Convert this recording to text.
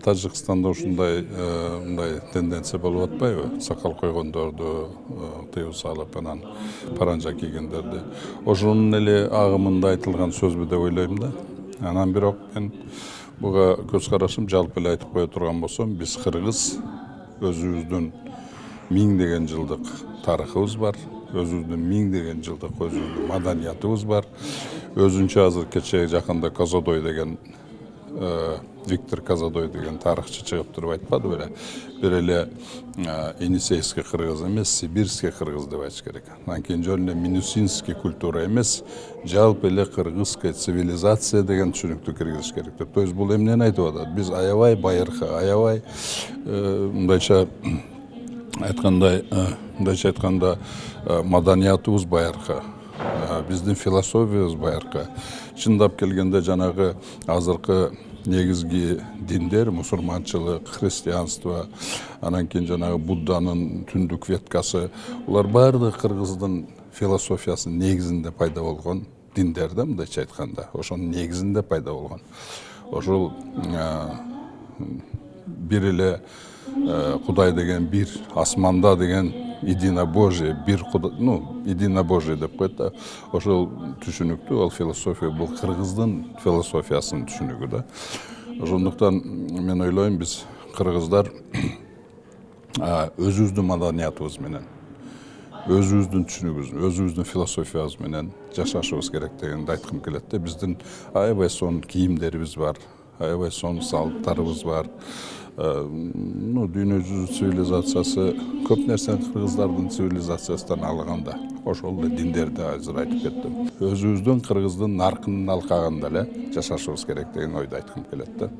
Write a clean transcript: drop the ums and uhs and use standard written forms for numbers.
Тажикстанда ушундай тенденция болуп атпайбы? Сакал койгондорду тыюу салып анан паранжа кийгендерди. Ошонун эле агымында айтылган сөзбү деп ойлойм да. Анан бирок мен буга көз карашым жалпы эле айтып кое турган болсом, биз кыргыз өзүбүздүн миңдеген жылдык тарыхыбыз бар, өзүбүздүн миңдеген жылдык өзүбүздүн маданиятыбыз бар. Өзүнчө азыр кечээ жакында Казадой деген Виктор Казадой деген тарыхчы чыгып туруп айтпады беле? Бир эле Енисейский кыргыз эмес, Сибирский кыргыз деп айтыш керек. Анан кийин жөн эле Минусинский культура эмес, жалпы эле кыргызская цивилизация деген түшүнүктү киргизиш керек деп. То есть бул эмнени айтып атат? Биз аябай байыркы, аябай мындайча айтканда маданиятыбыз байыркы, биздин философиябыз байыркы. Чындап келгенде жанагы азыркы негизги диндер, мусулманчылык, христианство, анан кийин жанагы Будданын түндүк веткасы, улар баардыгы кыргыздын философиясынын негизинде пайда болгон диндер да, мындайча айтканда. Ошонун негизинде пайда болгон. Ошол бир эле Кудай деген бир, асманда деген единобожие, бир Кудай, единобожие деп коет да. Ошол түшүнүктү, ал философия, бул кыргыздын философиясынын түшүнүгү да. Ошондуктан мен ойлойм, биз кыргыздар өзүбүздүн маданиятыбыз менен, өзүбүздүн түшүнүгүбүз, өзүбүздүн философиябыз менен жашашыбыз керек дегенди айткым келет да. Биздин аябай сонун кийимдерибиз бар, аябай сонун салттарыбыз бар. Дүйнө жүзү цивилизациясы көп нерсени кыргыздардын цивилизациясынан алган да. Ошол эле диндерди азыр айтып кеттим. Өзүбүздүн кыргыздын наркынын алкагында эле жашашыбыз керек деген ойду айткым келет да.